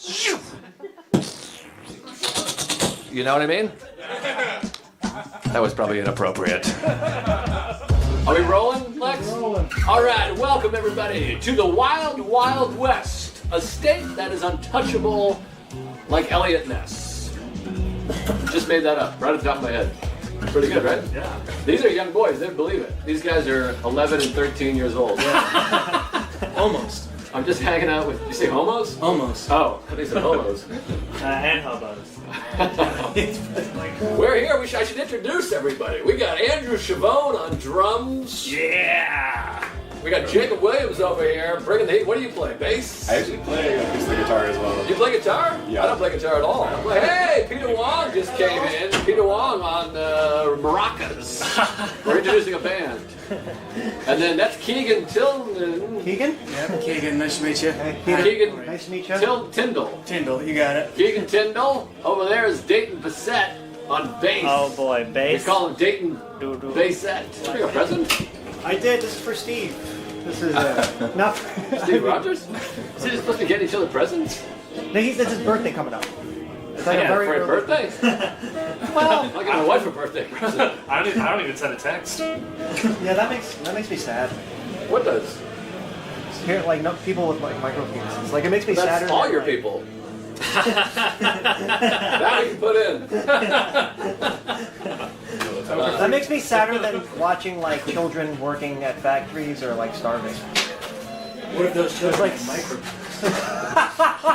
You know what I mean? That was probably inappropriate. Are we rolling, Lex? Rolling. All right, welcome everybody to the Wild Wild West, a state that is untouchable like Elliot Ness. Just made that up right off the top of my head. Pretty good, right? Yeah. These are young boys, they believe it. These guys are 11 and 13 years old. Yeah. Almost. I'm just hanging out with, you say homos? Almost. Oh, I think it's homos. And hobos. We're here, I should introduce everybody. We got Andrew Chavone on drums. Yeah. We got Jacob Williams over here bringing the heat. What do you play, bass? I actually play acoustic guitar as well. You play guitar? Yeah. I don't play guitar at all. Hey, Peter Wong just came in. Peter Wong on maracas. We're introducing a band. And then that's Keegan Tilden. Keegan? Yeah, Keegan, nice to meet you. Hey, Peter. Keegan Nice to meet you. Tyndall. Tyndall, you got it. Keegan Tyndall. Over there is Dayton Bassett on bass. Oh boy, We bass. call him Dayton Doo-doo. Bassett. Did you bring a present? I did. This is for Steve. This is not for Steve Rogers? Is he supposed to be getting each other presents? No, that's his birthday coming up. It's like Yeah, a very for a early- birthday? Well, I got my wife a birthday present. I don't even send a text. yeah, that makes me sad. What does? Here, like no people with like micro penises. Like it makes me sadder. That's all than, your like, people. That we can put in. That makes me sadder than watching like children working at factories or like starving. What if those children like- like micro?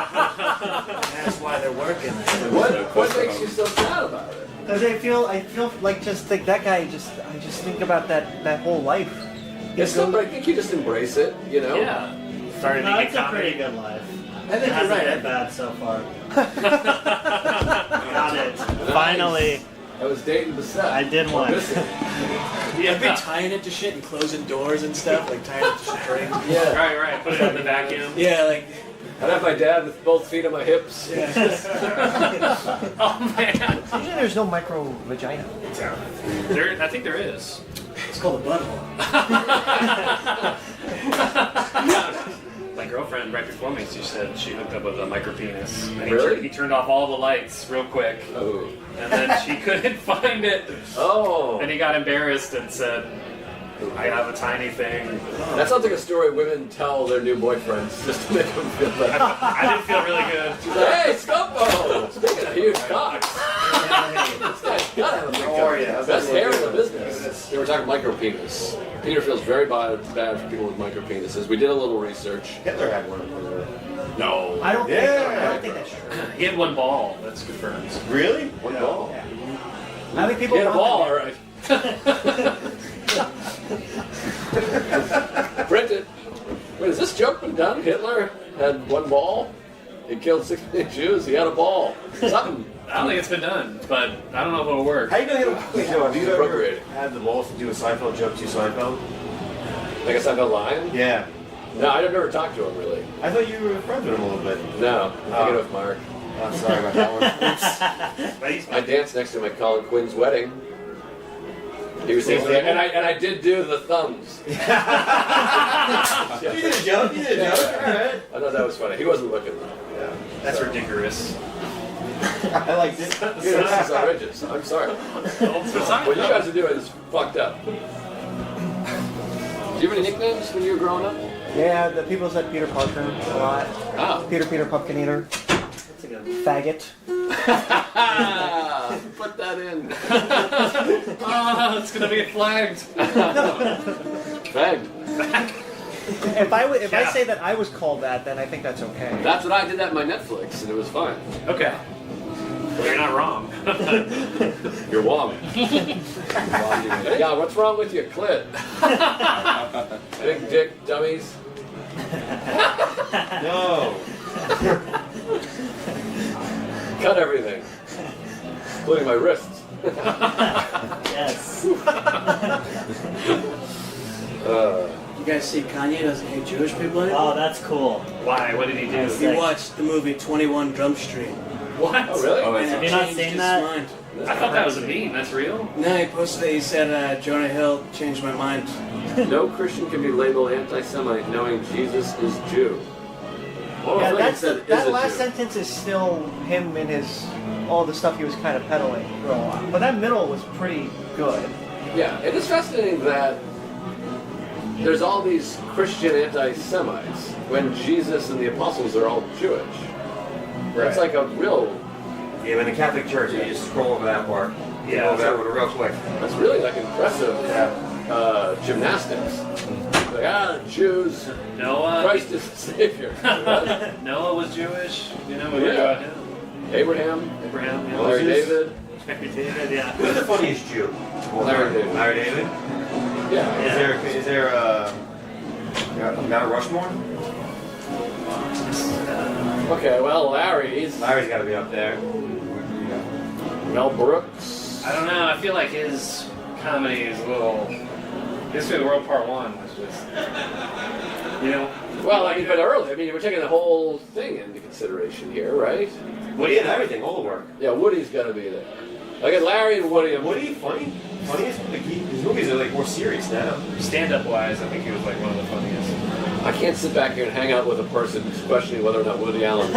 That's why they're working. What makes you so sad about it? Because I feel like just like that guy. I just think about that whole life. He It's still, goes- but I think you just embrace it, you know? Yeah. Started No, making it's a pretty comedy. good life. I think It you're hasn't right. been bad so far. Got it. Finally, That was Dayton Bassett. I did one. Listen. I've been tying it to shit and closing doors and stuff, like tying it to strings. Yeah. Right. Put it in the vacuum. Yeah, like. I'd have my dad with both feet on my hips. Yeah. Oh man. Usually there's no micro vagina. I think there is. It's called a butthole. My girlfriend, right before me, she said she hooked up with a micro penis. And Really? He turned off all the lights real quick, Oh. and then she couldn't find it. Oh. And he got embarrassed and said, "I have a tiny thing." That sounds like a story women tell their new boyfriends just to make them feel better. I didn't feel really good. She's like, hey, Scumpo! Speaking of huge cocks. This guy's gotta have a big cock. Best hair in the business. They were talking micro penis. Peter feels very bad for people with micro penises. We did a little research. Hitler had one. No. I don't Yeah. think that's true. He had one ball. That's confirmed. Really? One ball. I think people He had a want ball, them. all right. Print it. Wait, is this joke been done? Hitler had one ball. He killed 6 million Jews. He had a ball. Something. I don't think it's been done, but I don't know if it'll work. How you know him? Wait, Joe, have you ever Appropriate. had the balls to do a Seinfeld joke to Seinfeld? Like I said, no line? Yeah. No, I've never talked to him really. I thought you were friends with him a little bit. No, I'm thinking of Mark. I'm sorry about that one. I danced next to him at Colin Quinn's wedding. He was and I did do the thumbs. You did a joke. You did a joke. All right. I thought that was funny. He wasn't looking though. Yeah. That's ridiculous. I liked it. Dude, this is outrageous. I'm sorry. What you guys are doing is fucked up. Do you have any nicknames when you were growing up? Yeah, the people said Peter Parker a lot. Ah. Peter Pumpkin Eater. That's a good one. Faggot. Put that in. Oh, it's gonna be flagged. Fagged. If I say that I was called that, then I think that's okay. That's what I did at my Netflix, and it was fine. Okay. Well, you're not wrong. You're warm. Yeah, what's wrong with your clit? Big dick dummies. No. Cut everything, including my wrists. Yes. You guys see Kanye doesn't hate Jewish people anymore? Oh, that's cool. Why? What did he do? He watched the movie 21 Jump Street. What? Oh, really? And Have it you not changed seen his that? mind. I thought that was a meme. That's real? No, he posted it. He said, Jonah Hill changed my mind. No Christian can be labeled anti-Semite knowing Jesus is Jew. Oh, Yeah, I said, is that a last Jew. sentence is still him and his all the stuff he was kind of peddling for a while. But that middle was pretty good. Yeah, it is fascinating that there's all these Christian anti-Semites when Jesus and the apostles are all Jewish. It's like a real. Yeah, in the Catholic Church, you just scroll over that part. Yeah, over that one real quick. That's really like impressive gymnastics. Like Jews. Noah. Christ is the Savior. Noah was Jewish. You know, we Yeah. heard about him. Abraham, Abraham. Yeah. Larry David. Larry David. Yeah. Who's the funniest Jew? Larry David. Larry David? Yeah. Is there Mount Rushmore? Okay, well, Larry's. Larry's got to be up there. Mel Brooks. I don't know. I feel like his comedy is a little. History of the World Part 1 was just. You know? Well, I mean, but early. I mean, we're taking the whole thing into consideration here, right? Woody and everything, all the work. Yeah, Woody's got to be there. Look at Larry and Woody. Woody, funny? Funniest? Like, his movies are like more serious now. Stand-up wise, I think he was like one of the funniest. I can't sit back here and hang out with a person who's questioning whether or not Woody Allen is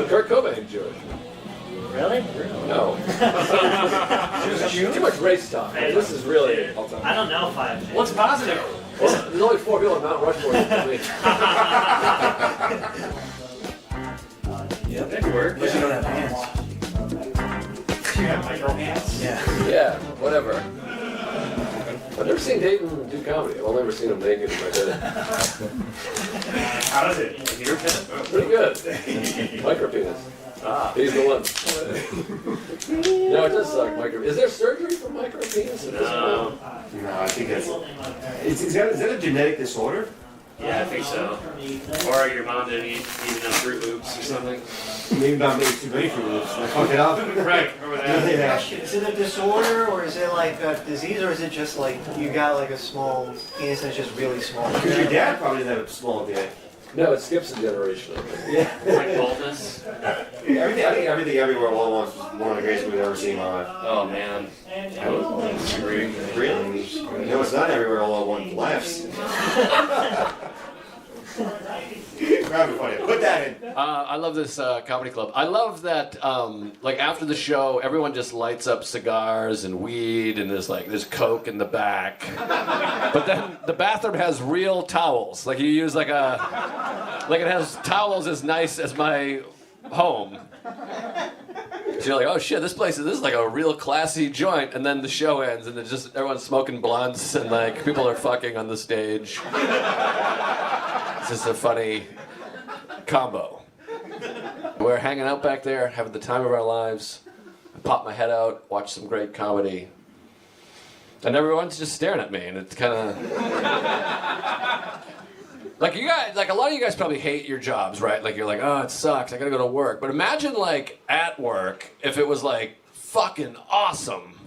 Kurt Cobain Jewish. Really? No. Too much race talk. I mean, this is really. I don't know 5 Jews. What's positive? Well, there's only 4 people on Mount Rushmore. Yep. That could work. But you don't have hands. You have micro hands? Yeah. Yeah, whatever. I've never seen Dayton do comedy. I've only ever seen him naked if I did it. How does it? Your pet? Pretty good. Micro penis. Ah. He's the one. No, it does suck. Micro. Is there surgery for micro penis? No. No, I think that's. Is that a genetic disorder? Yeah, I think so. Or your mom didn't eat enough Fruit Loops or something. Maybe not made too many Fruit Loops. I fucked it up. Right, over that. Yeah. Question, is it a disorder or is it like a disease or is it just like you got like a small penis and it's just really small? Because your dad probably didn't have a small dick. No, it skips a generation. I think. Yeah. Like baldness. I think everything everywhere all at once was one of the greatest movies I've ever seen in my life. Oh man. I would disagree. Really? No, it's not everywhere all at once. Laughs. That'd be funny. Put that in. I love this comedy club. I love that, like after the show, everyone just lights up cigars and weed, and there's Coke in the back. But then the bathroom has real towels. Like you use like it has towels as nice as my home. So you're like, oh shit, this is like a real classy joint. And then the show ends, and everyone's smoking blunts, and like people are fucking on the stage. It's just a funny combo. We're hanging out back there, having the time of our lives. I pop my head out, watch some great comedy. And everyone's just staring at me, and it's kind of... Like you guys, like a lot of you guys probably hate your jobs, right? Like you're like, oh, it sucks, I gotta go to work. But imagine like at work, if it was like fucking awesome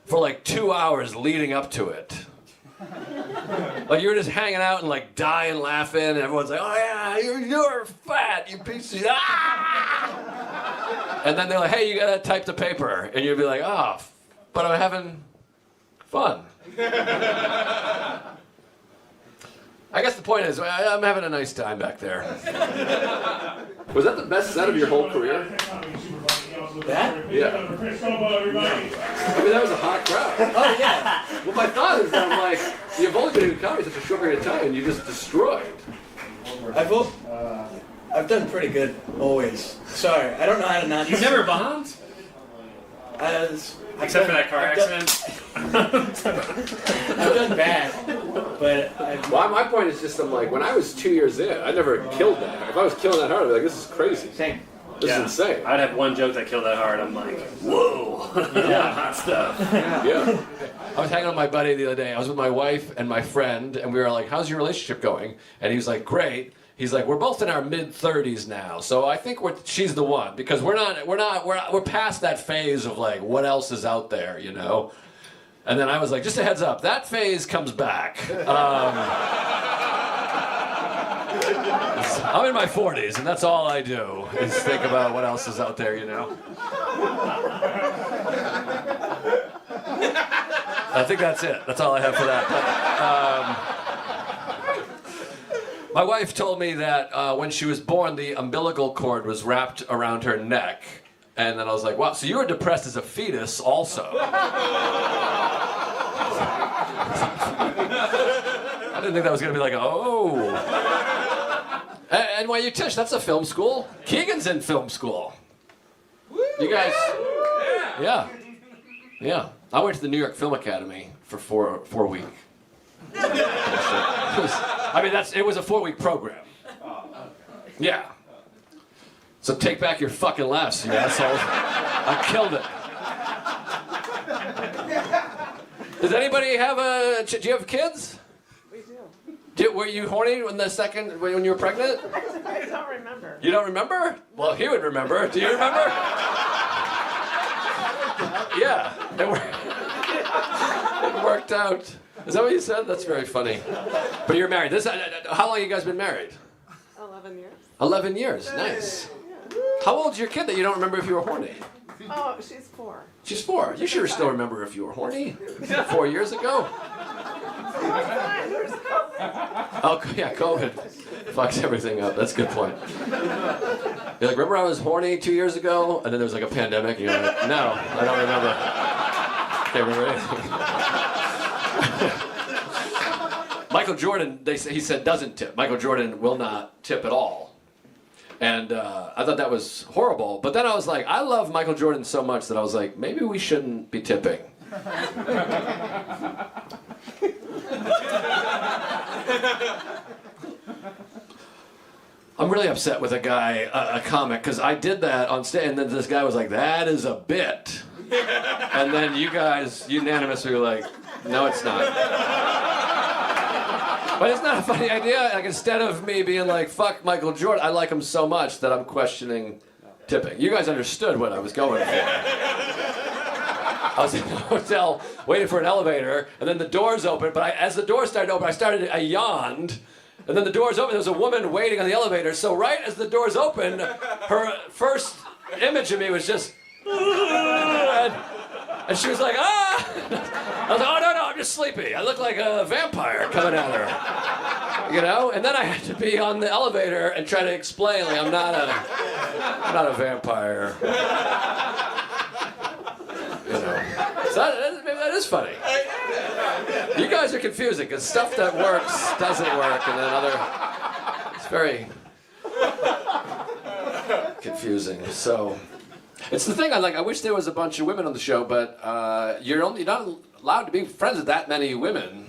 for like 2 hours leading up to it. Like you were just hanging out and like dying laughing, and everyone's like, "Oh yeah, you're fat, you piece of ah!" And then they're like, "Hey, you gotta type the paper," and you'd be like, "Oh, but I'm having fun." I guess the point is, I'm having a nice time back there. Was that the best set of your whole career? That? Yeah. I mean, that was a hot crowd. Oh yeah. Well, my thought is that I'm like, you've only been in comedy such a short period of time, and you just destroyed. I've done pretty good always. Sorry, I don't know how to not. You've never bombed? Except for that car accident? I've done bad, but Well, my point is just, I'm like, when I was 2 years in, I never killed that. If I was killing that hard, I'd be like, this is crazy. Same. This is insane. I'd have one joke that killed that hard. I'm like, whoa. Yeah, hot stuff. Yeah. I was hanging out with my buddy the other day. I was with my wife and my friend, and we were like, how's your relationship going? And he was like, great. He's like, we're both in our mid-30s now, so I think she's the one, because we're past that phase of like, what else is out there, you know? And then I was like, just a heads up, that phase comes back. I'm in my 40s, and that's all I do, is think about what else is out there, you know? I think that's it. That's all I have for that. My wife told me that when she was born, the umbilical cord was wrapped around her neck. And then I was like, wow, so you were depressed as a fetus also. I didn't think that was going to be like, oh. NYU Tisch, that's a film school. Keegan's in film school. You guys, yeah. I went to the New York Film Academy for four week. It was a 4-week program. Yeah. So take back your fucking laughs, you assholes. I killed it. Does anybody have do you have kids? We do. Were you horny when you were pregnant? I don't remember. You don't remember? Well, he would remember. Do you remember? Yeah. It worked out. Is that what you said? That's very funny. But you're married. How long have you guys been married? 11 years. 11 years. Nice. How old's your kid that you don't remember if you were horny? Oh, she's 4. She's 4. You sure still remember if you were horny 4 years ago? Oh, yeah, COVID fucks everything up. That's a good point. You're like, remember I was horny 2 years ago? And then there was like a pandemic, and you're like, no, I don't remember. Can't remember anything. Michael Jordan, he said, doesn't tip. Michael Jordan will not tip at all. And I thought that was horrible. But then I was like, I love Michael Jordan so much that I was like, maybe we shouldn't be tipping. I'm really upset with a guy, a comic, because I did that on stage, and then this guy was like, that is a bit. And then you guys unanimously were like, no, it's not. But it's not a funny idea. Like, instead of me being like, fuck Michael Jordan, I like him so much that I'm questioning tipping. You guys understood what I was going for. I was in a hotel waiting for an elevator, and then the doors opened, but as the doors started to open, I yawned, and then the doors opened, there was a woman waiting on the elevator, so right as the doors opened, her first image of me was just, and she was like, ah! I was like, oh, no, I'm just sleepy. I look like a vampire coming at her. You know? And then I had to be on the elevator and try to explain, like, I'm not a vampire. You know? So maybe that is funny. You guys are confusing, because stuff that works doesn't work, and then it's very confusing. So it's the thing, I wish there was a bunch of women on the show, but you're not allowed to be friends with that many women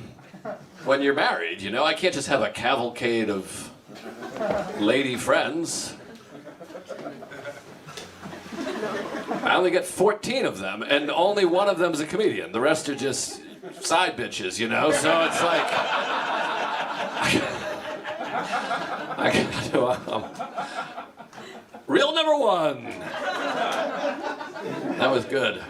when you're married, you know? I can't just have a cavalcade of lady friends. I only get 14 of them, and only one of them is a comedian. The rest are just side bitches, you know? So it's like, real number one. That was good.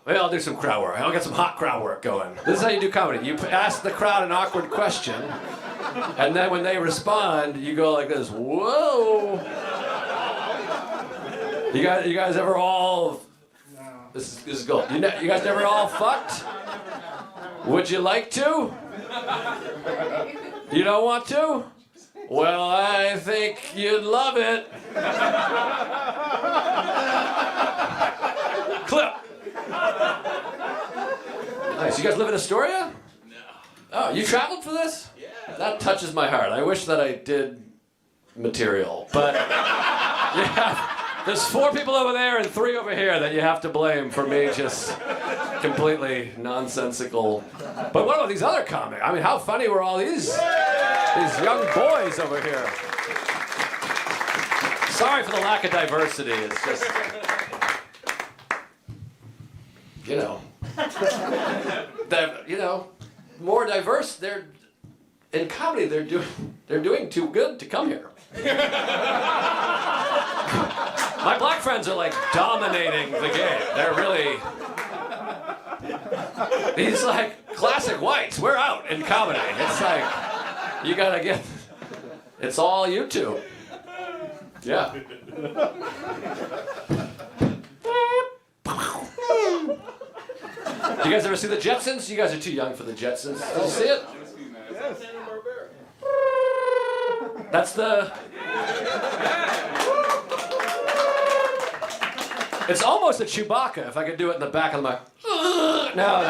Maybe I'll do some crowd work. I'll get some hot crowd work going. This is how you do comedy. You ask the crowd an awkward question, and then when they respond, you go like this, whoa. You guys ever all... No. This is gold. You guys never all fucked? Would you like to? You don't want to? Well, I think you'd love it. Clip. Nice. You guys live in Astoria? No. Oh, you traveled for this? Yeah. That touches my heart. I wish that I did material, but yeah. There's 4 people over there and 3 over here that you have to blame for me just completely nonsensical. But what about these other comics? I mean, how funny were all these young boys over here? Sorry for the lack of diversity. It's just, more diverse. They're in comedy. They're doing too good to come here. My black friends are like dominating the game. They're really... These like classic whites. We're out in comedy. It's like, you gotta get... It's all YouTube. Yeah. You guys ever see the Jetsons? You guys are too young for the Jetsons. Did you see it? Yes. That's the... It's almost a Chewbacca if I could do it in the back of the mic. No.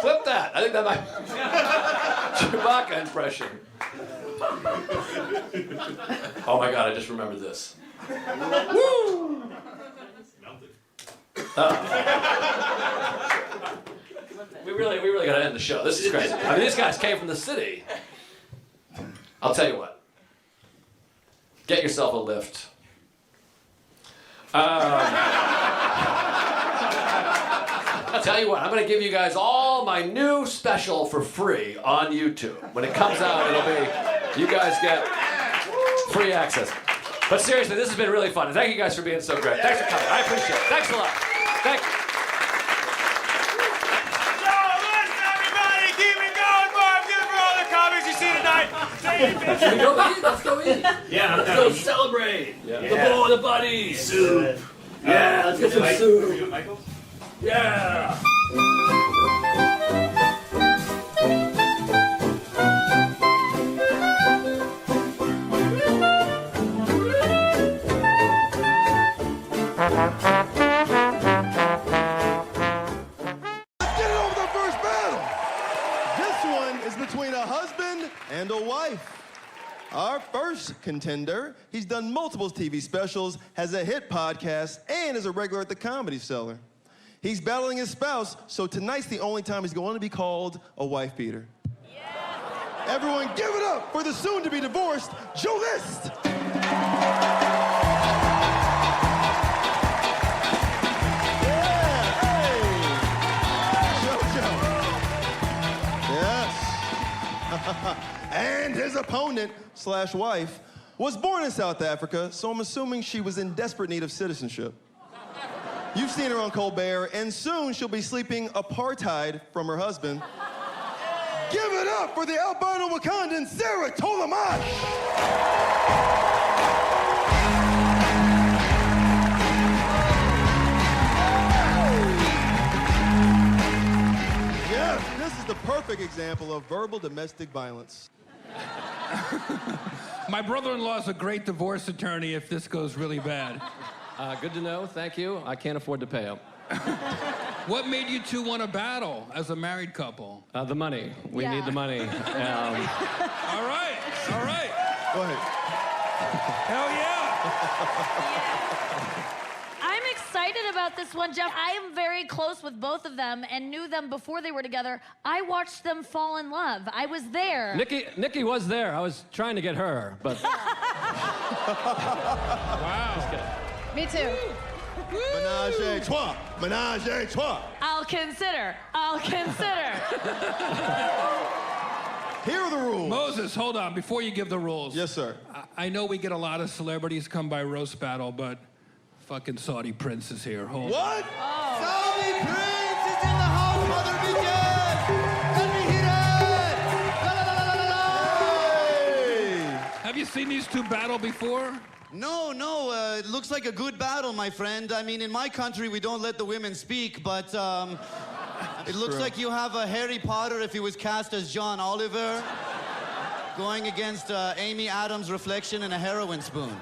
Flip that. I think that might... Chewbacca impression. Oh my God, I just remembered this. Woo! We really gotta end the show. This is crazy. I mean, these guys came from the city. I'll tell you what. Get yourself a lift. I'll tell you what. I'm gonna give you guys all my new special for free on YouTube. When it comes out, it'll be. You guys get free access. But seriously, this has been really fun. And thank you guys for being so great. Thanks for coming. I appreciate it. Thanks a lot. Thank you. Should we go eat? Let's go eat. Yeah, let's go celebrate. Yeah. The buddy. Soup. Yeah, let's get some soup. Michael? Yeah. Between a husband and a wife. Our first contender, he's done multiple TV specials, has a hit podcast, and is a regular at the Comedy Cellar. He's battling his spouse, so tonight's the only time he's going to be called a wife beater. Yeah. Everyone give it up for the soon-to-be divorced Joe List. And his opponent / wife was born in South Africa, so I'm assuming she was in desperate need of citizenship. You've seen her on Colbert, and soon she'll be sleeping apartheid from her husband. Give it up for the albino Wakandan Sarah Tolamash. This is the perfect example of verbal domestic violence. My brother-in-law is a great divorce attorney if this goes really bad. Good to know, thank you. I can't afford to pay him. What made you two want to battle as a married couple? The money. We need the money. All right. Go ahead. Hell yeah. I'm excited about this one, Jeff. I am very close with both of them and knew them before they were together. I watched them fall in love. I was there. Nikki was there. I was trying to get her, but... Wow. Just kidding. Me too. Menage a trois. Menage a trois. I'll consider. Here are the rules. Moses, hold on. Before you give the rules. Yes, sir. I know we get a lot of celebrities come by roast battle, but fucking Saudi Prince is here. Hold on. What? Oh. Saudi Prince is in the house, Mother Beacon! Let me hear it! La, la, la, la, la, la. Have you seen these two battle before? No, it looks like a good battle, my friend. I mean, in my country, we don't let the women speak, but it looks like you have a Harry Potter if he was cast as John Oliver, going against Amy Adams' reflection in a heroin spoon.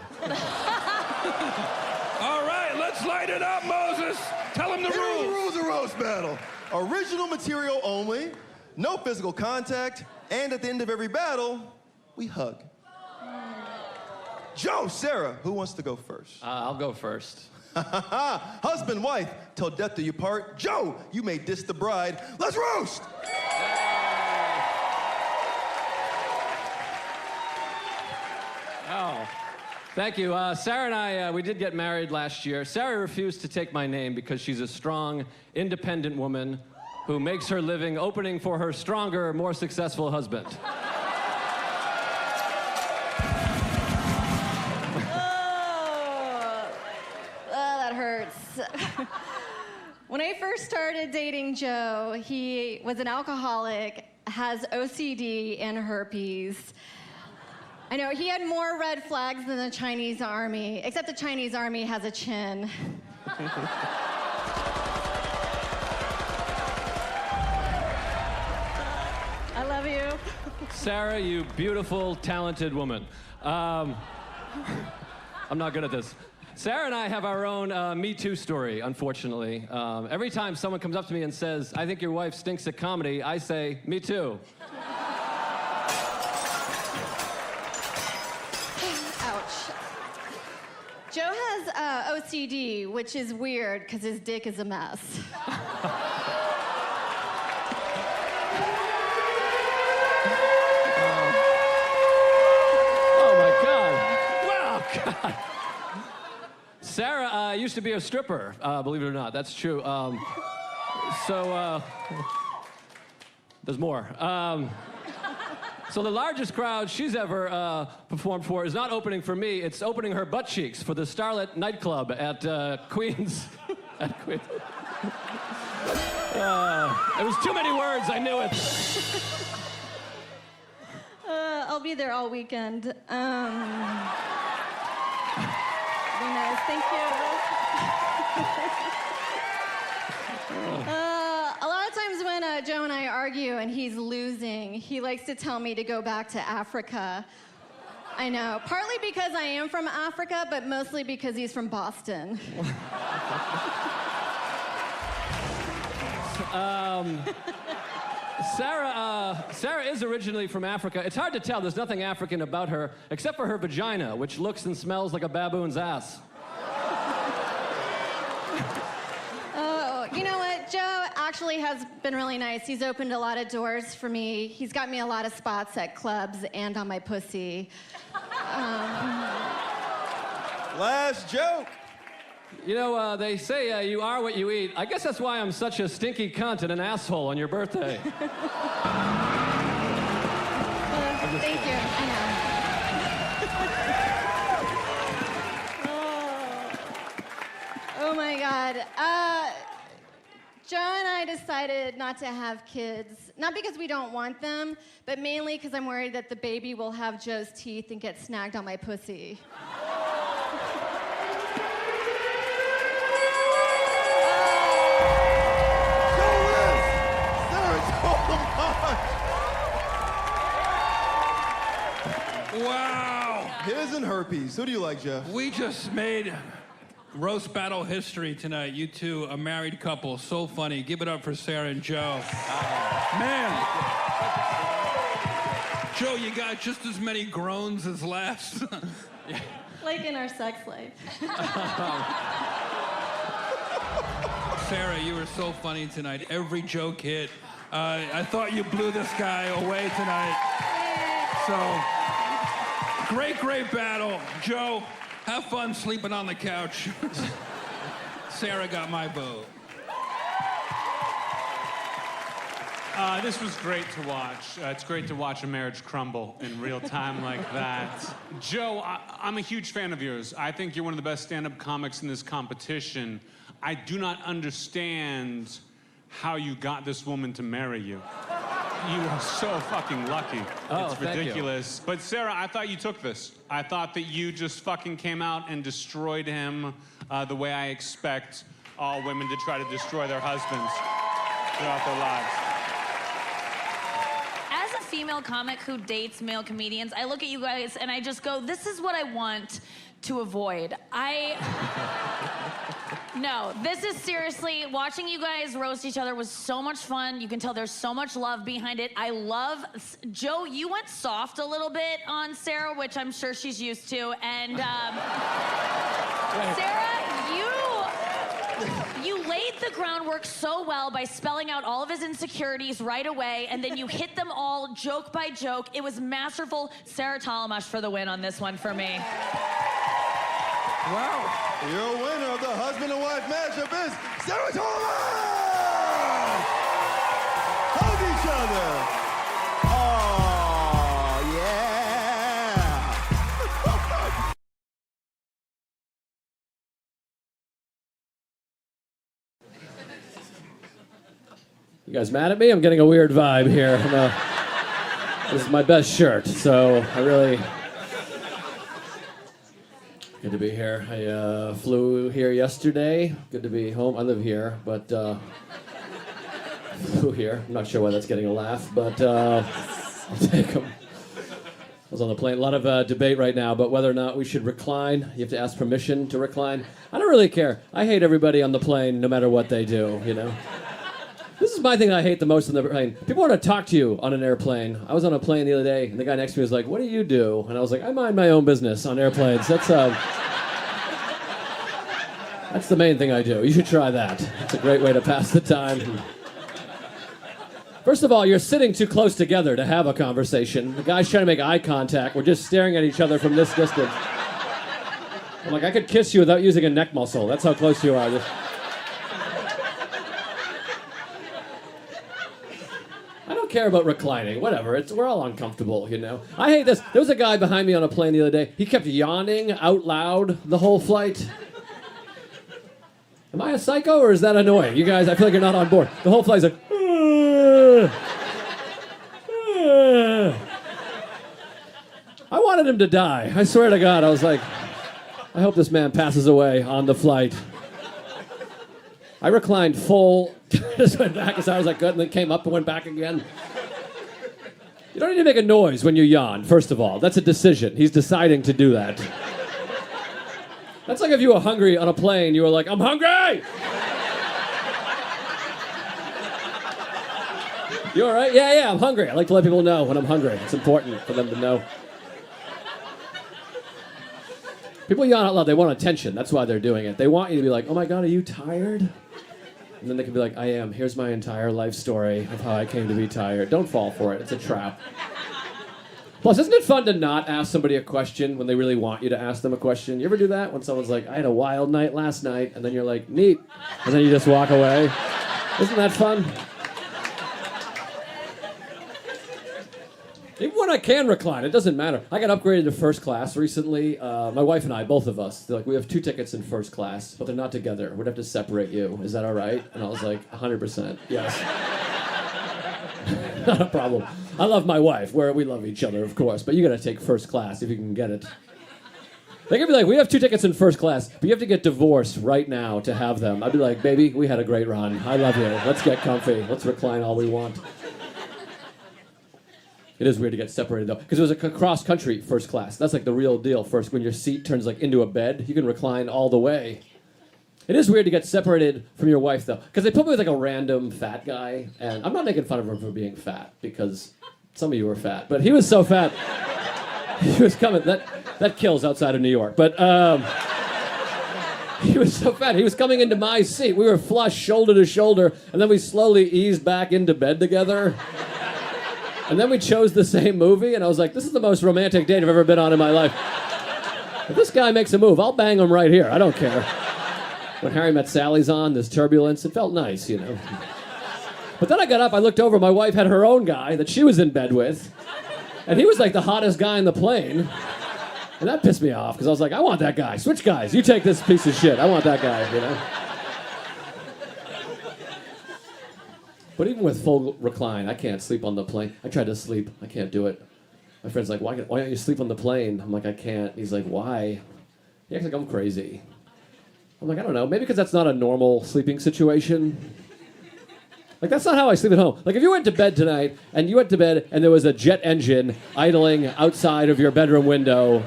All right, let's light it up, Moses. Tell him the Here rules. are the rules of roast battle. Original material only, no physical contact, and at the end of every battle, we hug. Joe, Sarah, who wants to go first? I'll go first. Husband, wife, till death do you part. Joe, you may diss the bride. Let's roast! Oh, thank you. Sarah and I, we did get married last year. Sarah refused to take my name because she's a strong, independent woman who makes her living opening for her stronger, more successful husband. That hurts. When I first started dating Joe, he was an alcoholic, has OCD and herpes. I know, he had more red flags than the Chinese army, except the Chinese army has a chin. love you. Sarah, you beautiful, talented woman. I'm not good at this. Sarah and I have our own Me Too story, unfortunately. Every time someone comes up to me and says, I think your wife stinks at comedy, I say, me too. Ouch. Joe has OCD, which is weird because his dick is a mess. God. Sarah used to be a stripper, believe it or not. That's true. There's more. So the largest crowd she's ever performed for is not opening for me. It's opening her butt cheeks for the Starlet nightclub at Queens. At Queens. It was too many words. I knew it. I'll be there all weekend. Be nice, thank you. A lot of times when Joe and I argue and he's losing, he likes to tell me to go back to Africa. I know, partly because I am from Africa, but mostly because he's from Boston. Sarah is originally from Africa. It's hard to tell. There's nothing African about her, except for her vagina, which looks and smells like a baboon's ass. Oh, you know what? Joe actually has been really nice. He's opened a lot of doors for me. He's got me a lot of spots at clubs and on my pussy. Last joke. You know, they say you are what you eat. I guess that's why I'm such a stinky cunt and an asshole on your birthday. Thank you. I know. Oh my God. Joe and I decided not to have kids. Not because we don't want them, but mainly because I'm worried that the baby will have Joe's teeth and get snagged on my pussy. Wow. His and herpes. Who do you like, Jeff? We just made roast battle history tonight. You two, a married couple. So funny. Give it up for Sarah and Joe. Man. Joe, you got just as many groans as laughs. Like in our sex life. Sarah, you were so funny tonight. Every joke hit. I thought you blew this guy away tonight. So, great battle. Joe, have fun sleeping on the couch. Sarah got my vote. This was great to watch. It's great to watch a marriage crumble in real time like that. Joe, I'm a huge fan of yours. I think you're one of the best stand-up comics in this competition. I do not understand how you got this woman to marry you. You are so fucking lucky. Oh, it's ridiculous. But Sarah, I thought you took this. I thought that you just fucking came out and destroyed him the way I expect all women to try to destroy their husbands throughout their lives. As a female comic who dates male comedians, I look at you guys and I just go, this is what I want to avoid. No, this is seriously, watching you guys roast each other was so much fun. You can tell there's so much love behind it. I love, Joe, you went soft a little bit on Sarah, which I'm sure she's used to. And Sarah, you laid the groundwork so well by spelling out all of his insecurities right away, and then you hit them all joke by joke. It was masterful. Sarah Talamash for the win on this one for me. Wow. Your winner of the husband and wife matchup is Sarah Talamash! Hug each other. Oh, yeah. You guys mad at me? I'm getting a weird vibe here. This is my best shirt, so I really... Good to be here. I flew here yesterday. Good to be home. I live here, but flew here. I'm not sure why that's getting a laugh, but I'll take them. I was on the plane. A lot of debate right now about whether or not we should recline. You have to ask permission to recline. I don't really care. I hate everybody on the plane no matter what they do, you know? This is my thing I hate the most on the plane. People want to talk to you on an airplane. I was on a plane the other day, and the guy next to me was like, "What do you do?" And I was like, "I mind my own business on airplanes." That's the main thing I do. You should try that. It's a great way to pass the time. First of all, you're sitting too close together to have a conversation. The guy's trying to make eye contact. We're just staring at each other from this distance. I'm like, I could kiss you without using a neck muscle. That's how close you are. I don't care about reclining. Whatever. We're all uncomfortable, you know. I hate this. There was a guy behind me on a plane the other day. He kept yawning out loud the whole flight. Am I a psycho or is that annoying? You guys, I feel like you're not on board. The whole flight's like, I wanted him to die. I swear to God, I was like, I hope this man passes away on the flight. I reclined full, just went back as hard as I could, and then came up and went back again. You don't need to make a noise when you yawn, first of all. That's a decision. He's deciding to do that. That's like if you were hungry on a plane, you were like, "I'm hungry!" You all right? Yeah, I'm hungry. I like to let people know when I'm hungry. It's important for them to know. People yawn out loud. They want attention. That's why they're doing it. They want you to be like, "Oh my God, are you tired?" And then they can be like, "I am. Here's my entire life story of how I came to be tired." Don't fall for it. It's a trap. Plus, isn't it fun to not ask somebody a question when they really want you to ask them a question? You ever do that? When someone's like, "I had a wild night last night," and then you're like, "Neat," and then you just walk away. Isn't that fun? Even when I can recline, it doesn't matter. I got upgraded to first class recently. My wife and I, both of us, they're like, "We have 2 tickets in first class, but they're not together. We'd have to separate you. Is that all right?" And I was like, 100%, yes. Not a problem. I love my wife. We love each other, of course, but you gotta take first class if you can get it. They could be like, "We have 2 tickets in first class, but you have to get divorced right now to have them." I'd be like, "Baby, we had a great run. I love you. Let's get comfy. Let's recline all we want." It is weird to get separated, though, because it was a cross-country first class. That's like the real deal. First, when your seat turns like into a bed, you can recline all the way. It is weird to get separated from your wife, though, because they put me with like a random fat guy, and I'm not making fun of him for being fat, because some of you were fat, but he was so fat. He was coming. That kills outside of New York, but he was so fat. He was coming into my seat. We were flush, shoulder to shoulder, and then we slowly eased back into bed together. And then we chose the same movie, and I was like, "This is the most romantic date I've ever been on in my life. If this guy makes a move, I'll bang him right here. I don't care." When Harry Met Sally's on, this turbulence, it felt nice, you know. But then I got up, I looked over, my wife had her own guy that she was in bed with, and he was like the hottest guy in the plane. And that pissed me off, because I was like, "I want that guy. Switch guys. You take this piece of shit. I want that guy," you know. But even with full recline, I can't sleep on the plane. I tried to sleep. I can't do it. My friend's like, why don't you sleep on the plane? I'm like, "I can't." He's like, "Why?" He acts like I'm crazy. I'm like, "I don't know. Maybe because that's not a normal sleeping situation." Like, that's not how I sleep at home. Like, if you went to bed tonight, and you went to bed, and there was a jet engine idling outside of your bedroom window,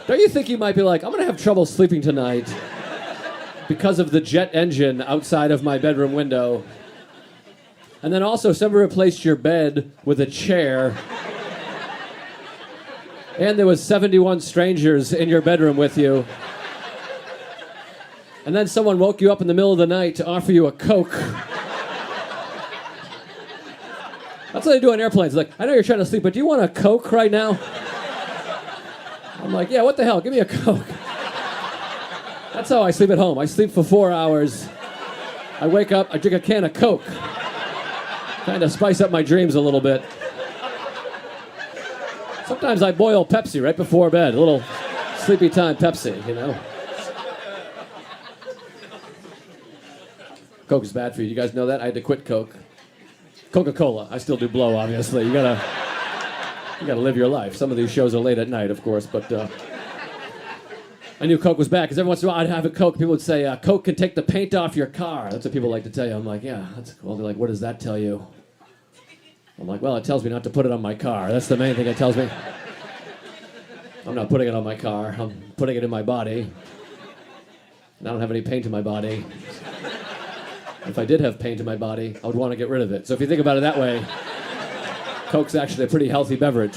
don't you think you might be like, "I'm going to have trouble sleeping tonight because of the jet engine outside of my bedroom window"? And then also, somebody replaced your bed with a chair. And there was 71 strangers in your bedroom with you. And then someone woke you up in the middle of the night to offer you a Coke. That's what they do on airplanes. Like, "I know you're trying to sleep, but do you want a Coke right now?" I'm like, "Yeah, what the hell? Give me a Coke." That's how I sleep at home. I sleep for 4 hours. I wake up, I drink a can of Coke. Kind of spice up my dreams a little bit. Sometimes I boil Pepsi right before bed. A little sleepy time Pepsi, you know. Coke is bad for you. You guys know that? I had to quit Coke. Coca-Cola. I still do blow, obviously. You gotta live your life. Some of these shows are late at night, of course, but I knew Coke was bad because every once in a while I'd have a Coke. People would say, Coke can take the paint off your car. That's what people like to tell you. I'm like, yeah, that's cool. They're like, what does that tell you? I'm like, well, it tells me not to put it on my car. That's the main thing it tells me. I'm not putting it on my car. I'm putting it in my body. And I don't have any paint in my body. If I did have paint in my body, I would want to get rid of it. So if you think about it that way, Coke's actually a pretty healthy beverage.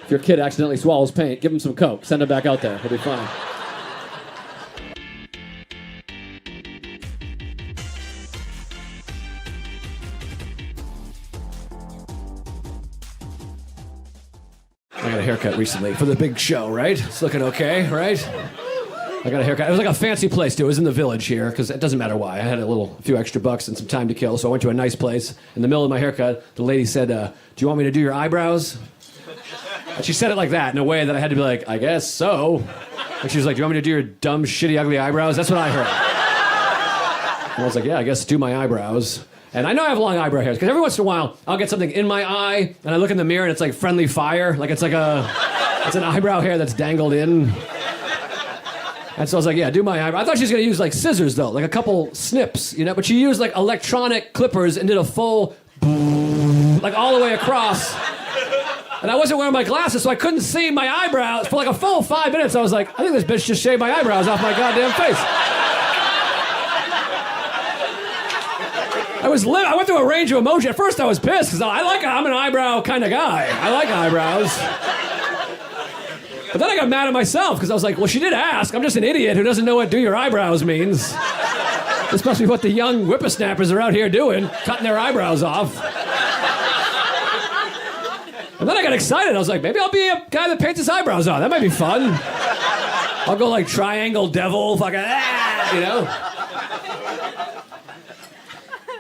If your kid accidentally swallows paint, give him some Coke. Send him back out there. He'll be fine. I got a haircut recently for the big show, right? It's looking okay, right? I got a haircut. It was like a fancy place, too. It was in the Village here, because it doesn't matter why. I had a few extra bucks and some time to kill, so I went to a nice place. In the middle of my haircut, the lady said, do you want me to do your eyebrows? And she said it like that, in a way that I had to be like, I guess so. And she was like, do you want me to do your dumb, shitty, ugly eyebrows? That's what I heard. And I was like, yeah, I guess do my eyebrows. And I know I have long eyebrow hairs, because every once in a while, I'll get something in my eye, and I look in the mirror, and it's like friendly fire. Like it's an eyebrow hair that's dangled in. And so I was like, yeah, do my eyebrow. I thought she was going to use like scissors, though, like a couple snips, you know? But she used like electronic clippers and did a full, like all the way across. And I wasn't wearing my glasses, so I couldn't see my eyebrows. For like a full 5 minutes, I was like, I think this bitch just shaved my eyebrows off my goddamn face. I went through a range of emotion. At first I was pissed, because I'm an eyebrow kind of guy. I like eyebrows. But then I got mad at myself, because I was like, well, she did ask. I'm just an idiot who doesn't know what do your eyebrows means. This must be what the young whippersnappers are out here doing, cutting their eyebrows off. And then I got excited. I was like, maybe I'll be a guy that paints his eyebrows on. That might be fun. I'll go like triangle devil, fucking, you know?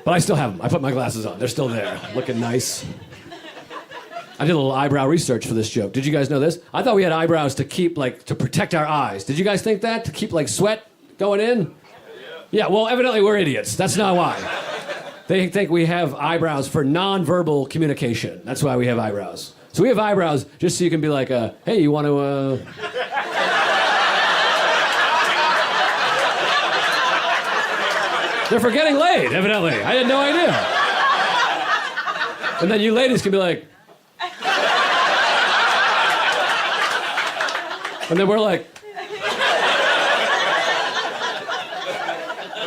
But I still have them. I put my glasses on. They're still there, looking nice. I did a little eyebrow research for this joke. Did you guys know this? I thought we had eyebrows to keep, to protect our eyes. Did you guys think that? To keep, sweat going in? Yeah, well, evidently we're idiots. That's not why. They think we have eyebrows for non-verbal communication. That's why we have eyebrows. So we have eyebrows just so you can be like, hey, you want to, They're for getting laid, evidently. I had no idea. And then you ladies can be like... And then we're like...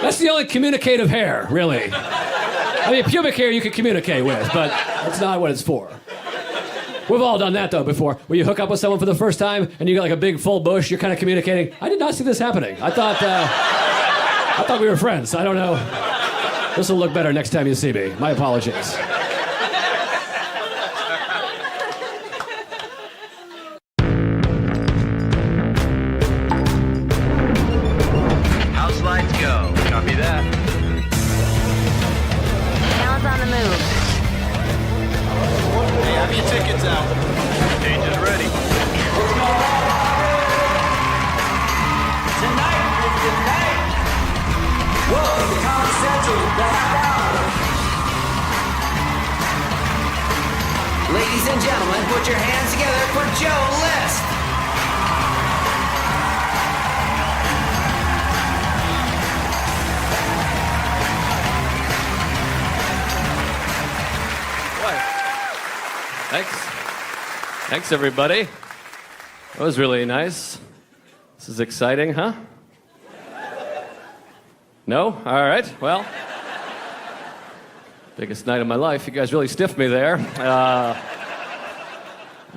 That's the only communicative hair, really. I mean, pubic hair you can communicate with, but that's not what it's for. We've all done that, though, before. Where you hook up with someone for the first time, and you got a big full bush, you're kind of communicating. I did not see this happening. I thought we were friends. I don't know. This will look better next time you see me. My apologies. House lights go. Copy that. Alan's on the move. Hey, have your tickets out. Stage is ready. Tonight is the night. Welcome to Comedy Central, the half hour. Ladies and gentlemen, put your hands together for Joe List. Thanks, everybody. That was really nice. This is exciting, huh? No? All right, well. Biggest night of my life. You guys really stiffed me there. I'm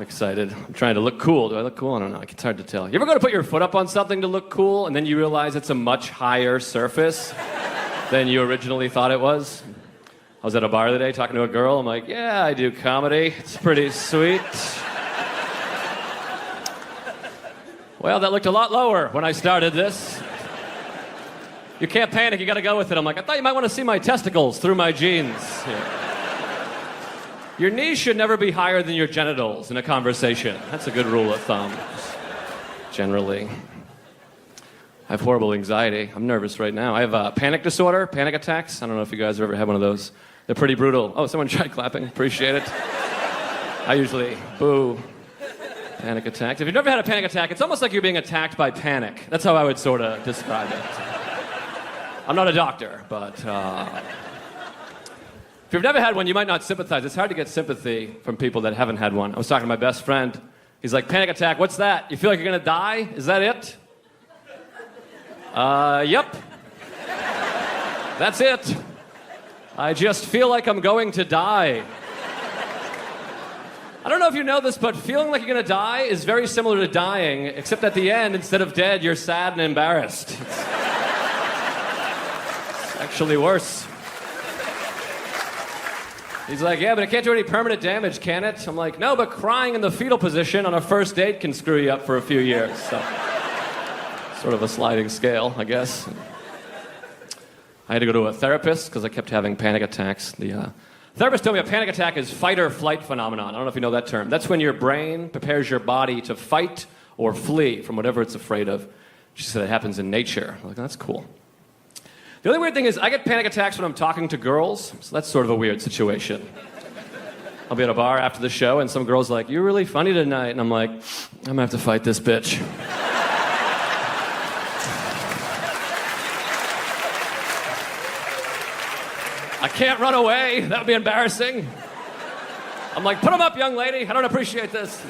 excited. I'm trying to look cool. Do I look cool? I don't know. It's hard to tell. You ever go to put your foot up on something to look cool, and then you realize it's a much higher surface than you originally thought it was? I was at a bar the other day talking to a girl. I'm like, yeah, I do comedy. It's pretty sweet. Well, that looked a lot lower when I started this. You can't panic, you gotta go with it. I'm like, I thought you might want to see my testicles through my jeans. Yeah. Your knees should never be higher than your genitals in a conversation. That's a good rule of thumb, generally. I have horrible anxiety. I'm nervous right now. I have panic disorder, panic attacks. I don't know if you guys have ever had one of those. They're pretty brutal. Oh, someone tried clapping. Appreciate it. I usually boo. Panic attacks. If you've never had a panic attack, it's almost like you're being attacked by panic. That's how I would sort of describe it. I'm not a doctor, but if you've never had one, you might not sympathize. It's hard to get sympathy from people that haven't had one. I was talking to my best friend. He's like, panic attack, what's that? You feel like you're gonna die? Is that it? Yep. That's it. I just feel like I'm going to die. I don't know if you know this, but feeling like you're gonna die is very similar to dying, except at the end, instead of dead, you're sad and embarrassed. It's actually worse. He's like, yeah, but it can't do any permanent damage, can it? I'm like, no, but crying in the fetal position on a first date can screw you up for a few years. So, sort of a sliding scale, I guess. I had to go to a therapist because I kept having panic attacks. The therapist told me a panic attack is fight or flight phenomenon. I don't know if you know that term. That's when your brain prepares your body to fight or flee from whatever it's afraid of. She said it happens in nature. I'm like, that's cool. The only weird thing is I get panic attacks when I'm talking to girls, so that's sort of a weird situation. I'll be at a bar after the show and some girl's like, you're really funny tonight. And I'm like, I'm gonna have to fight this bitch. I can't run away. That would be embarrassing. I'm like, put them up, young lady. I don't appreciate this.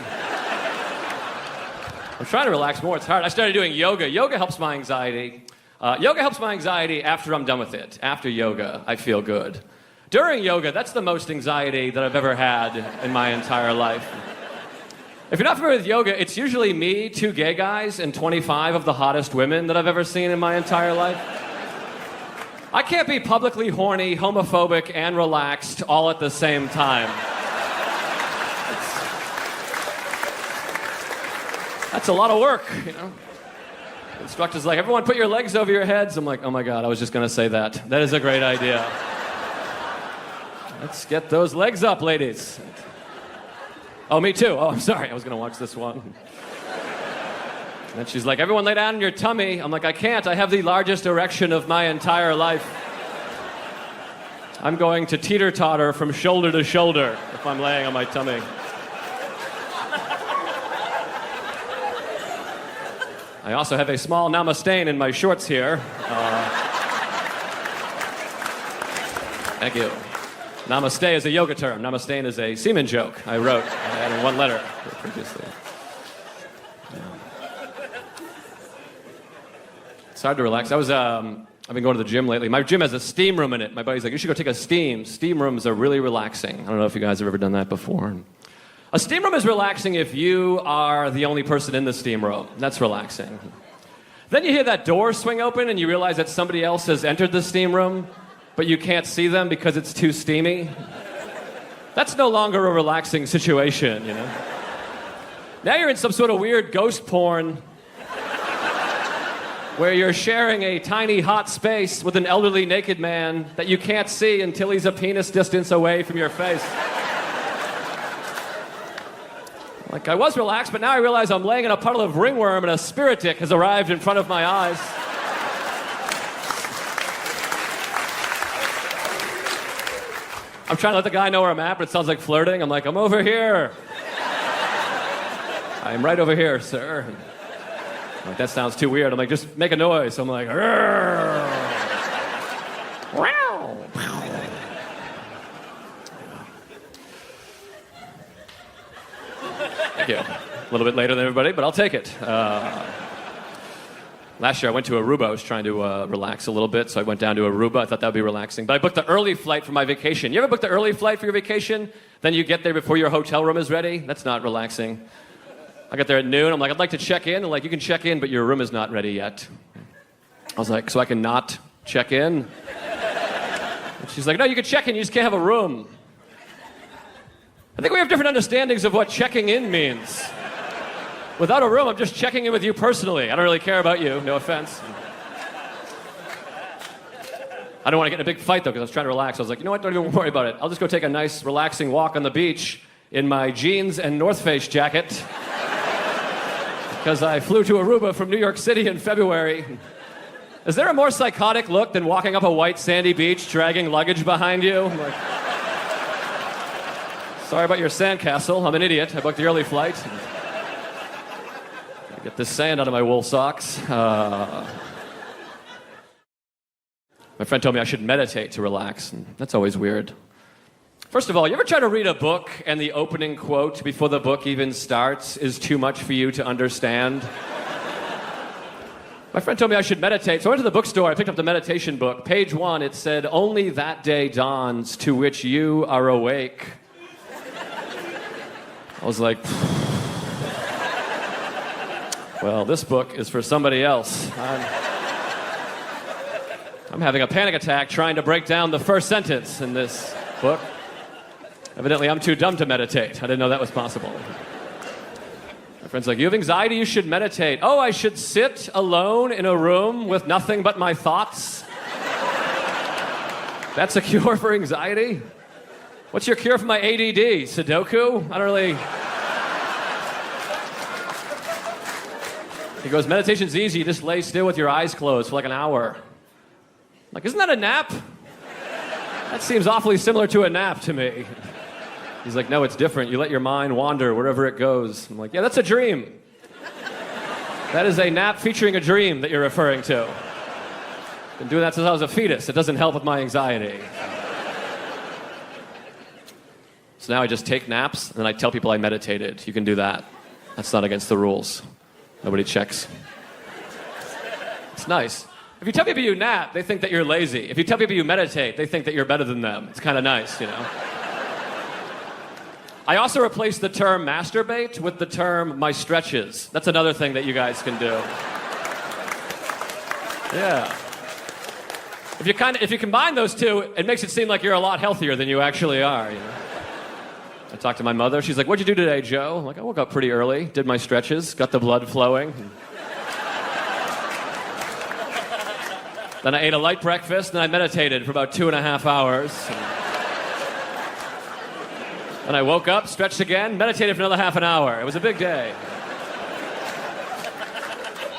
I'm trying to relax more. It's hard. I started doing yoga. Yoga helps my anxiety. Yoga helps my anxiety after I'm done with it. After yoga, I feel good. During yoga, that's the most anxiety that I've ever had in my entire life. If you're not familiar with yoga, it's usually me, 2 gay guys, and 25 of the hottest women that I've ever seen in my entire life. I can't be publicly horny, homophobic, and relaxed all at the same time. That's a lot of work, you know? The instructor's like, everyone put your legs over your heads. I'm like, oh my God, I was just gonna say that. That is a great idea. Let's get those legs up, ladies. Oh, me too. Oh, I'm sorry. I was gonna watch this one. And she's like, everyone lay down on your tummy. I'm like, I can't. I have the largest erection of my entire life. I'm going to teeter-totter from shoulder to shoulder if I'm laying on my tummy. I also have a small namaste in my shorts here. Thank you. Namaste is a yoga term. Namaste is a semen joke I wrote. I added 1 letter previously. It's hard to relax. I've been going to the gym lately. My gym has a steam room in it. My buddy's like, you should go take a steam. Steam rooms are really relaxing. I don't know if you guys have ever done that before. A steam room is relaxing if you are the only person in the steam room. That's relaxing. Then you hear that door swing open and you realize that somebody else has entered the steam room, but you can't see them because it's too steamy. That's no longer a relaxing situation, you know? Now you're in some sort of weird ghost porn where you're sharing a tiny hot space with an elderly naked man that you can't see until he's a penis distance away from your face. Like, I was relaxed, but now I realize I'm laying in a puddle of ringworm and a spirit dick has arrived in front of my eyes. I'm trying to let the guy know where I'm at, but it sounds like flirting. I'm like, I'm over here. I'm right over here, sir. I'm like, that sounds too weird. I'm like, just make a noise. So I'm like, thank you. A little bit later than everybody, but I'll take it. Last year I went to Aruba. I was trying to relax a little bit, so I went down to Aruba. I thought that would be relaxing. But I booked the early flight for my vacation. You ever book the early flight for your vacation? Then you get there before your hotel room is ready? That's not relaxing. I got there at noon. I'm like, I'd like to check in. And like, you can check in, but your room is not ready yet. I was like, so I can not check in? And she's like, no, you can check in. You just can't have a room. I think we have different understandings of what checking in means. Without a room, I'm just checking in with you personally. I don't really care about you, no offense. I don't want to get in a big fight, though, because I was trying to relax. I was like, you know what, don't even worry about it. I'll just go take a nice, relaxing walk on the beach in my jeans and North Face jacket. Because I flew to Aruba from New York City in February. Is there a more psychotic look than walking up a white sandy beach, dragging luggage behind you? I'm like, sorry about your sandcastle. I'm an idiot. I booked the early flight. Get this sand out of my wool socks. My friend told me I should meditate to relax, and that's always weird. First of all, you ever try to read a book and the opening quote before the book even starts is too much for you to understand? My friend told me I should meditate, so I went to the bookstore, I picked up the meditation book. Page 1, it said, "Only that day dawns to which you are awake." I was like, well, this book is for somebody else. I'm having a panic attack trying to break down the first sentence in this book. Evidently, I'm too dumb to meditate. I didn't know that was possible. My friend's like, "You have anxiety, you should meditate." "Oh, I should sit alone in a room with nothing but my thoughts? That's a cure for anxiety? What's your cure for my ADD? Sudoku? I don't really..." He goes, "Meditation's easy. You just lay still with your eyes closed for like an hour." I'm like, "Isn't that a nap? That seems awfully similar to a nap to me." He's like, "No, it's different. You let your mind wander wherever it goes." I'm like, "Yeah, that's a dream. That is a nap featuring a dream that you're referring to. Been doing that since I was a fetus. It doesn't help with my anxiety." So now I just take naps, and then I tell people I meditated. You can do that. That's not against the rules. Nobody checks. It's nice. If you tell people you nap, they think that you're lazy. If you tell people you meditate, they think that you're better than them. It's kind of nice, you know? I also replaced the term masturbate with the term my stretches. That's another thing that you guys can do. Yeah. If you combine those two, it makes it seem like you're a lot healthier than you actually are, you know? I talked to my mother. She's like, "What'd you do today, Joe?" I'm like, "I woke up pretty early, did my stretches, got the blood flowing. Then I ate a light breakfast, and I meditated for about 2.5 hours. Then I woke up, stretched again, meditated for another half an hour. It was a big day."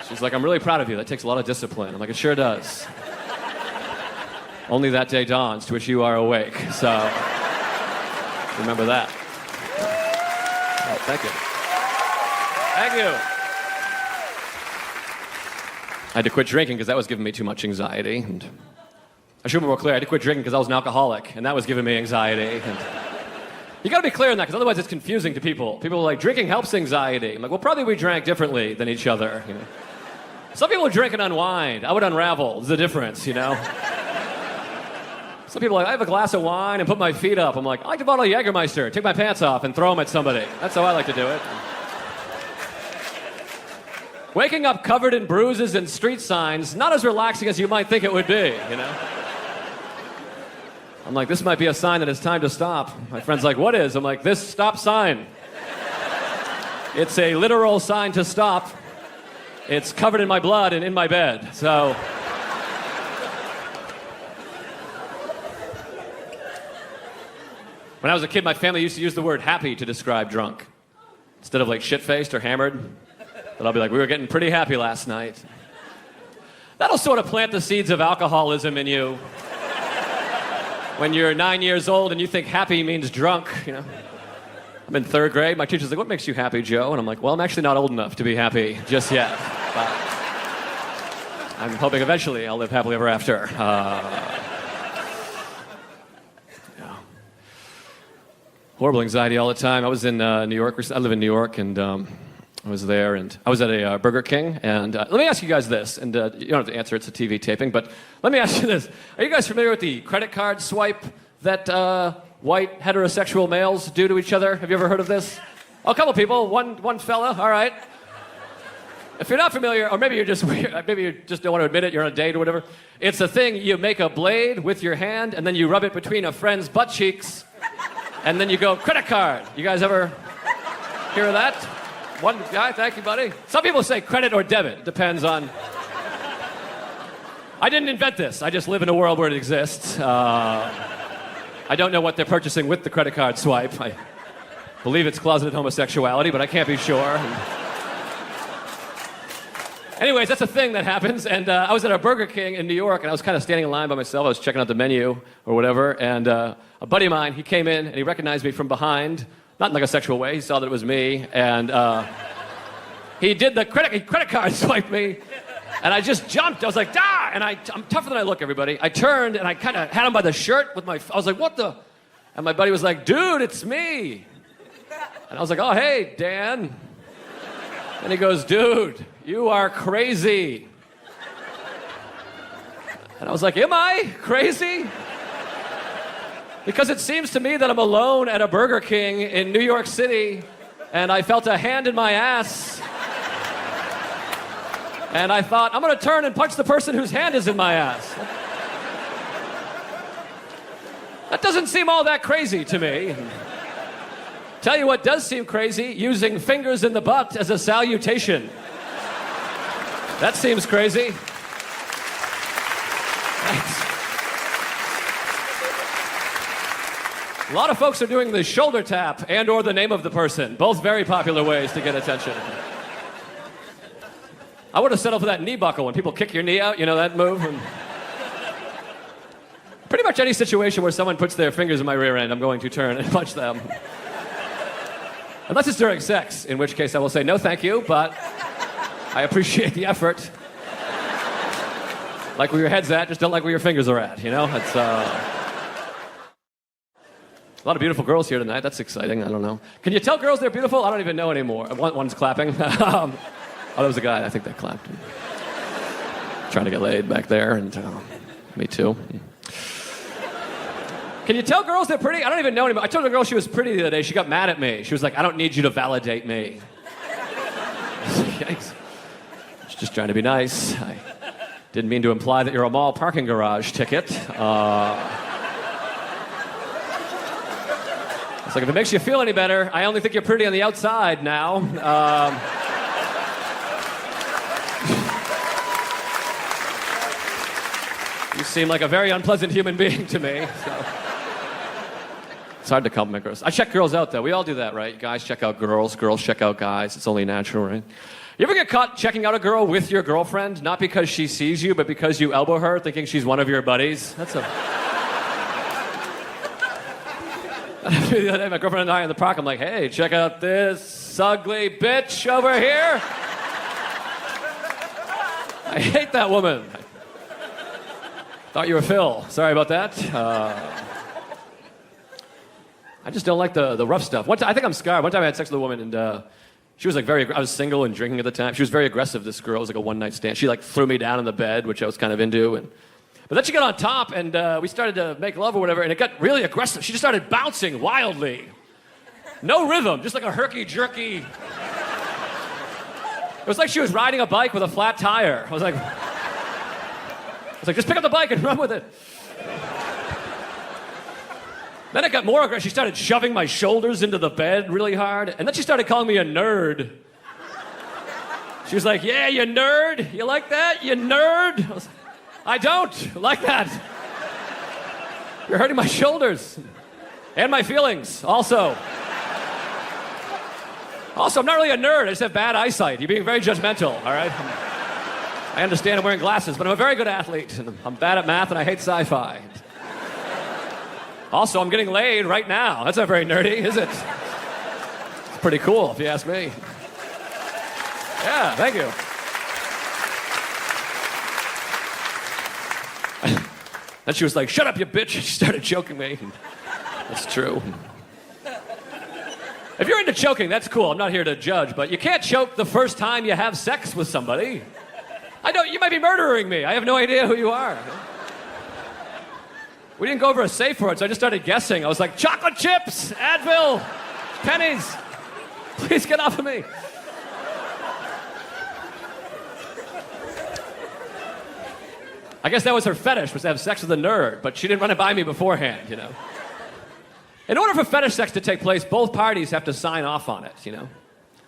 She's like, "I'm really proud of you. That takes a lot of discipline." I'm like, "It sure does. Only that day dawns to which you are awake." So remember that. Oh, thank you. Thank you. I had to quit drinking because that was giving me too much anxiety. And I should be more clear. I had to quit drinking because I was an alcoholic, and that was giving me anxiety. And you got to be clear on that, because otherwise it's confusing to people. People are like, "Drinking helps anxiety." I'm like, "Well, probably we drank differently than each other." You know? Some people drink and unwind. I would unravel. There's a difference, you know? Some people are like, "I have a glass of wine and put my feet up." I'm like, "I like to bottle of Jägermeister, take my pants off and throw them at somebody." That's how I like to do it. Waking up covered in bruises and street signs, not as relaxing as you might think it would be, you know? I'm like, "This might be a sign that it's time to stop." My friend's like, "What is?" I'm like, "This stop sign. It's a literal sign to stop. It's covered in my blood and in my bed, so..." When I was a kid, my family used to use the word happy to describe drunk. Instead of like shit-faced or hammered, but I'll be like, "We were getting pretty happy last night." That'll sort of plant the seeds of alcoholism in you. When you're 9 years old and you think happy means drunk, you know. I'm in 3rd grade. My teacher's like, "What makes you happy, Joe?" And I'm like, "Well, I'm actually not old enough to be happy just yet. But I'm hoping eventually I'll live happily ever after." Horrible anxiety all the time. I was in New York. I live in New York, and I was there, and I was at a Burger King. And let me ask you guys this, and you don't have to answer, it's a TV taping, but let me ask you this. Are you guys familiar with the credit card swipe that white heterosexual males do to each other? Have you ever heard of this? Oh, a couple people. One fella. All right. If you're not familiar, or maybe you're just weird, maybe you just don't want to admit it, you're on a date or whatever. It's a thing. You make a blade with your hand, and then you rub it between a friend's butt cheeks, and then you go, "Credit card." You guys ever hear of that? One guy, thank you, buddy. Some people say credit or debit. Depends on... I didn't invent this. I just live in a world where it exists. I don't know what they're purchasing with the credit card swipe. I believe it's closeted homosexuality, but I can't be sure. Anyways, that's a thing that happens. And I was at a Burger King in New York, and I was kind of standing in line by myself. I was checking out the menu or whatever. And a buddy of mine, he came in, and he recognized me from behind. Not in like a sexual way. He saw that it was me. And he did the credit card swipe me, and I just jumped. I was like, "Ah!" And I'm tougher than I look, everybody. I turned, and I kind of had him by the shirt with I was like, "What the?" And my buddy was like, "Dude, it's me." And I was like, "Oh, hey, Dan." And he goes, "Dude, you are crazy." And I was like, "Am I crazy?" Because it seems to me that I'm alone at a Burger King in New York City, and I felt a hand in my ass. And I thought, I'm going to turn and punch the person whose hand is in my ass. That doesn't seem all that crazy to me. Tell you what does seem crazy, using fingers in the butt as a salutation. That seems crazy. A lot of folks are doing the shoulder tap and or the name of the person. Both very popular ways to get attention. I would have settled for that knee buckle when people kick your knee out, you know, that move. And pretty much any situation where someone puts their fingers in my rear end, I'm going to turn and punch them. Unless it's during sex, in which case I will say no thank you, but I appreciate the effort. Like where your head's at, just don't like where your fingers are at, you know? It's a lot of beautiful girls here tonight. That's exciting. I don't know. Can you tell girls they're beautiful? I don't even know anymore. One's clapping. Oh, there was a guy. I think they clapped. Trying to get laid back there, and me too. Can you tell girls they're pretty? I don't even know anymore. I told a girl she was pretty the other day. She got mad at me. She was like, "I don't need you to validate me." Yikes. She's just trying to be nice. I didn't mean to imply that you're a mall parking garage ticket. It's like, if it makes you feel any better, I only think you're pretty on the outside now. You seem like a very unpleasant human being to me. So. It's hard to compliment girls. I check girls out, though. We all do that, right? Guys check out girls. Girls check out guys. It's only natural, right? You ever get caught checking out a girl with your girlfriend? Not because she sees you, but because you elbow her thinking she's one of your buddies? That's a... The other day, my girlfriend and I in the park, I'm like, "Hey, check out this ugly bitch over here." I hate that woman. Thought you were Phil. Sorry about that. I just don't like the rough stuff. One time, I think I'm scarred. One time I had sex with a woman, and she was like I was single and drinking at the time. She was very aggressive, this girl. It was like a one-night stand. She like threw me down in the bed, which I was kind of into, but then she got on top, and we started to make love or whatever, and it got really aggressive. She just started bouncing wildly. No rhythm, just like a herky-jerky. It was like she was riding a bike with a flat tire. I was like, just pick up the bike and run with it. Then it got more aggressive. She started shoving my shoulders into the bed really hard, and then she started calling me a nerd. She was like, "Yeah, you nerd. You like that, you nerd?" I was like, "I don't like that. You're hurting my shoulders. And my feelings, also. Also, I'm not really a nerd. I just have bad eyesight. You're being very judgmental, all right? I understand I'm wearing glasses, but I'm a very good athlete. And I'm bad at math, and I hate sci-fi. Also, I'm getting laid right now. That's not very nerdy, is it? It's pretty cool, if you ask me. Yeah, thank you. Then she was like, "Shut up, you bitch." She started choking me. That's true. If you're into choking, that's cool. I'm not here to judge, but you can't choke the first time you have sex with somebody. You might be murdering me. I have no idea who you are. We didn't go over a safe word, so I just started guessing. I was like, "Chocolate chips, Advil, pennies. Please get off of me." I guess that was her fetish, was to have sex with a nerd, but she didn't run it by me beforehand, you know. In order for fetish sex to take place, both parties have to sign off on it, you know.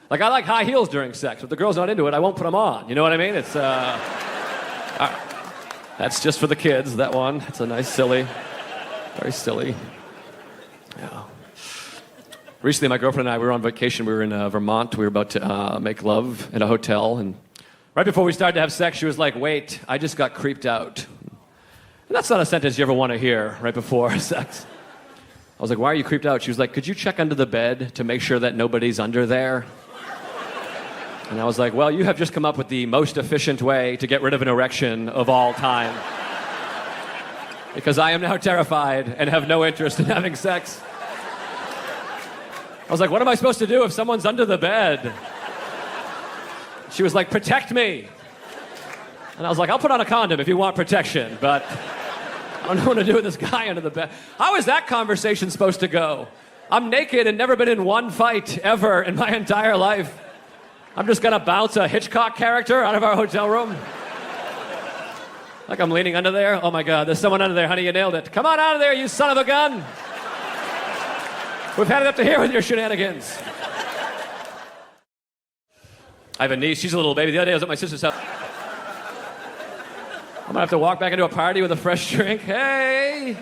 Like, I like high heels during sex. If the girl's not into it, I won't put them on. You know what I mean? It's, that's just for the kids, that one. It's a nice, silly, very silly. Yeah. Recently, my girlfriend and I, we were on vacation. We were in Vermont. We were about to make love in a hotel, and right before we started to have sex, she was like, "Wait, I just got creeped out." And that's not a sentence you ever want to hear right before sex. I was like, "Why are you creeped out?" She was like, "Could you check under the bed to make sure that nobody's under there?" And I was like, well, you have just come up with the most efficient way to get rid of an erection of all time. Because I am now terrified and have no interest in having sex. I was like, what am I supposed to do if someone's under the bed? She was like, protect me. And I was like, I'll put on a condom if you want protection, but I don't know what to do with this guy under the bed. How is that conversation supposed to go? I'm naked and never been in one fight ever in my entire life. I'm just gonna bounce a Hitchcock character out of our hotel room? Like I'm leaning under there? Oh my God, there's someone under there. Honey, you nailed it. Come on out of there, you son of a gun. We've had it up to here with your shenanigans. I have a niece, she's a little baby. The other day I was at my sister's house. I'm gonna have to walk back into a party with a fresh drink. Hey!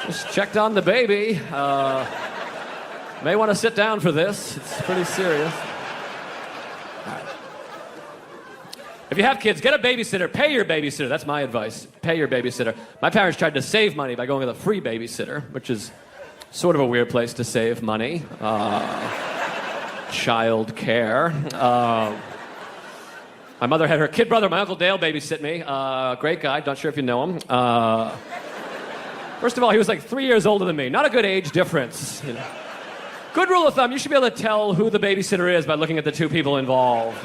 Just checked on the baby. May want to sit down for this. It's pretty serious. All right. If you have kids, get a babysitter. Pay your babysitter. That's my advice. Pay your babysitter. My parents tried to save money by going with a free babysitter, which is sort of a weird place to save money. Child care. My mother had her kid brother, my Uncle Dale, babysit me. Great guy. Not sure if you know him. First of all, he was like 3 years older than me. Not a good age difference. You know. Good rule of thumb, you should be able to tell who the babysitter is by looking at the two people involved.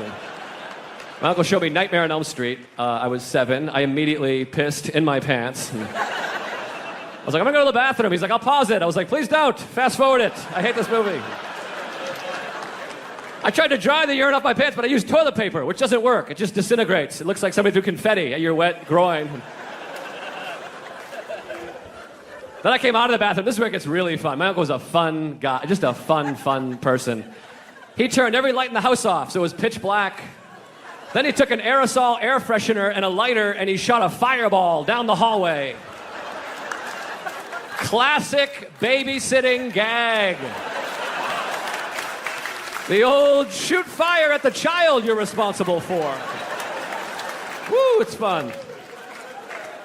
My uncle showed me Nightmare on Elm Street. I was 7. I immediately pissed in my pants. I was like, I'm gonna go to the bathroom. He's like, I'll pause it. I was like, please don't. Fast forward it. I hate this movie. I tried to dry the urine off my pants, but I used toilet paper, which doesn't work. It just disintegrates. It looks like somebody threw confetti at your wet groin. Then I came out of the bathroom. This is where it gets really fun. My uncle was a fun guy, just a fun person. He turned every light in the house off, so it was pitch black. Then he took an aerosol air freshener and a lighter, and he shot a fireball down the hallway. Classic babysitting gag. The old shoot fire at the child you're responsible for. Woo, it's fun.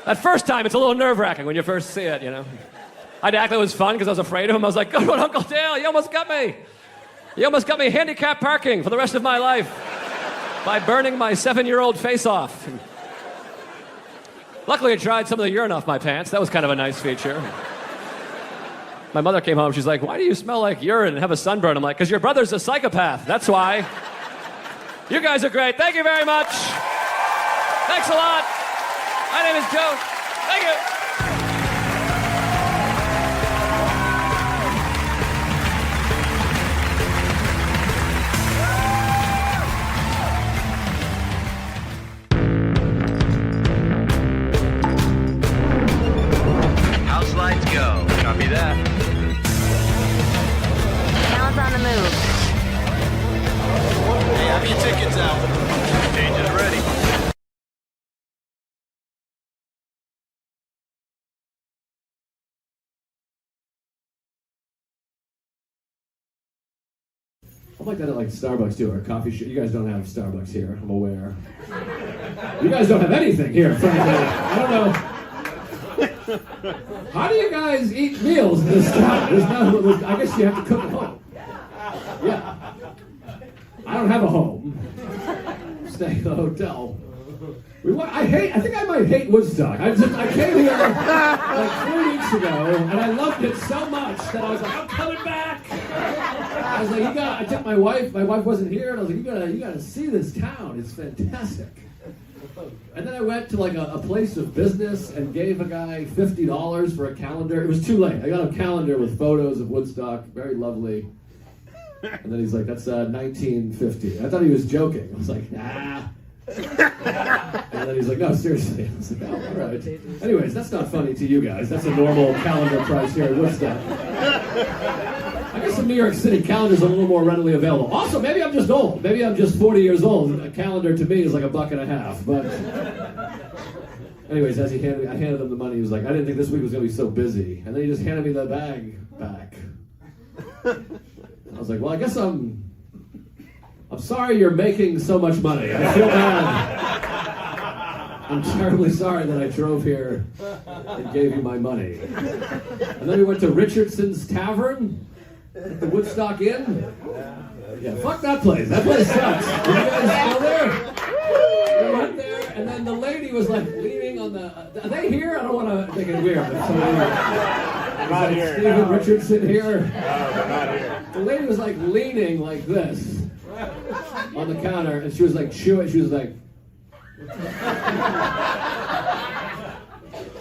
That first time, it's a little nerve-wracking when you first see it, you know. I'd act like it was fun because I was afraid of him. I was like, good one, Uncle Dale, you almost got me. You almost got me handicapped parking for the rest of my life by burning my 7-year-old face off. Luckily, I tried some of the urine off my pants. That was kind of a nice feature. My mother came home. She's like, why do you smell like urine and have a sunburn? I'm like, because your brother's a psychopath. That's why. You guys are great. Thank you very much. Thanks a lot. My name is Joe. Thank you. House lights go. Copy that. Talent's on the move. Hey, have your tickets out. Stage is ready. I'm like that at like Starbucks too, or a coffee shop. You guys don't have Starbucks here, I'm aware. You guys don't have anything here, frankly. I don't know. How do you guys eat meals in this town? I guess you have to cook at home. Yeah. I don't have a home. Stay at the hotel. I think I might hate Woodstock. I came here like 3 weeks ago, and I loved it so much that I was like, I'm coming back. I was like, I took my wife wasn't here, and I was like, you gotta see this town. It's fantastic. And then I went to like a place of business and gave a guy $50 for a calendar. It was too late. I got a calendar with photos of Woodstock, very lovely. And then he's like, that's 1950. I thought he was joking. I was like, nah. And then he's like, no, seriously. I was like, oh, all right. Anyways, that's not funny to you guys. That's a normal calendar price here at Woodstock. I guess in New York City, calendars are a little more readily available. Also, maybe I'm just old. Maybe I'm just 40 years old. A calendar to me is like $1.50. But anyways, as I handed him the money, he was like, I didn't think this week was going to be so busy. And then he just handed me the bag back. I was like, well, I guess I'm sorry you're making so much money. I feel bad. I'm terribly sorry that I drove here and gave you my money. And then we went to Richardson's Tavern. The Woodstock Inn? Yeah, fuck that place. That place sucks. Are you guys still there? We went there, and then the lady was like leaning on the. Are they here? I don't want to make it weird. But Not here. Stephen Richardson here. No, they're not here. The lady was like leaning like this on the counter, and she was like chewing. She was like.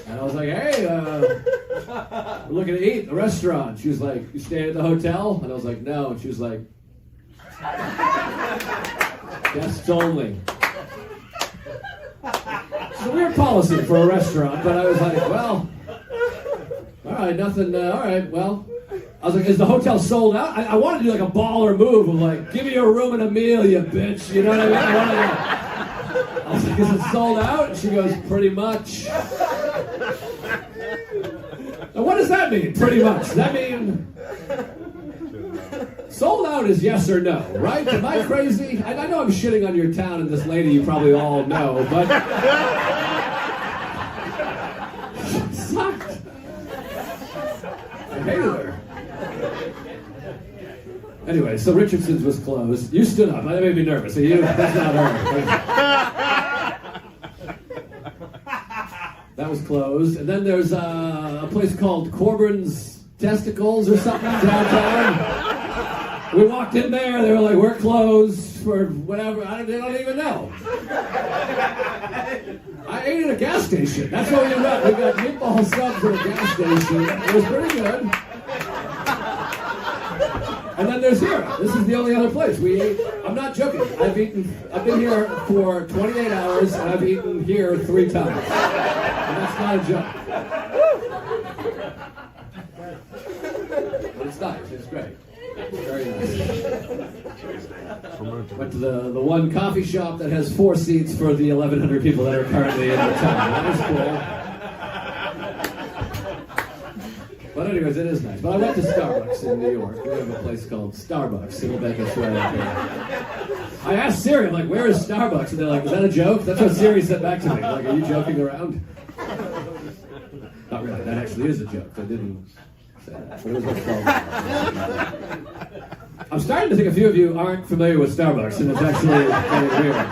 And I was like, hey, we're looking to eat at the restaurant. She was like, you staying at the hotel? And I was like, no. And she was like, guests only. It's a weird policy for a restaurant, but I was like, well, all right, nothing, all right, well. I was like, is the hotel sold out? I wanted to do like a baller move of like, give me a room and a meal, you bitch. You know what I mean? I was like, is it sold out? And she goes, pretty much. Now, what does that mean, pretty much? Does that mean sold out is yes or no, right? Am I crazy? I know I'm shitting on your town and this lady you probably all know, but she sucked. I hated her. Anyway, so Richardson's was closed. You stood up. That made me nervous. So that's not her. That was closed. And then there's a place called Corbin's Testicles or something downtown. We walked in there. They were like, we're closed for whatever. They don't even know. I ate at a gas station. That's what we got. We got meatball subs at a gas station. It was pretty good. And then there's here. This is the only other place. I'm not joking. I've been here for 28 hours and I've eaten here 3 times. And that's not a joke. But it's nice. It's great. Very nice. Went to the one coffee shop that has 4 seats for the 1,100 people that are currently in the town. That was cool. But anyways, it is nice. But I went to Starbucks in New York. We have a place called Starbucks. It'll make us right up here. I asked Siri, I'm like, where is Starbucks? And they're like, is that a joke? That's what Siri said back to me. Like, are you joking around? Not really. That actually is a joke. I didn't say that. But it was what's called. I'm starting to think a few of you aren't familiar with Starbucks, and it's actually very weird.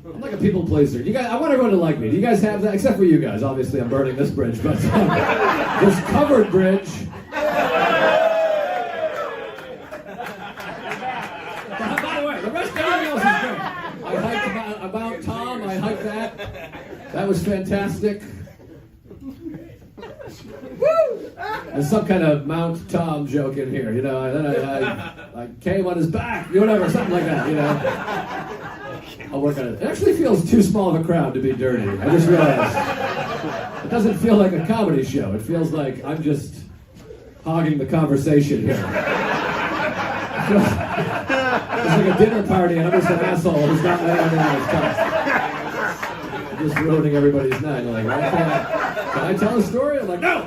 I'm like a people pleaser. You guys, I want everyone to like me. Do you guys have that? Except for you guys. Obviously, I'm burning this bridge, but this covered bridge. By the way, the rest of everything else is great. I hiked about Tom. I hiked that. That was fantastic. Woo! There's some kind of Mount Tom joke in here, you know. I came on his back, whatever, something like that, you know. I'll work on it. It actually feels too small of a crowd to be dirty. I just realized. It doesn't feel like a comedy show. It feels like I'm just hogging the conversation here. It's like a dinner party and I'm just an asshole who's not letting anyone else talk. I'm just ruining everybody's night. I'm like, well, can I tell a story? I'm like, no!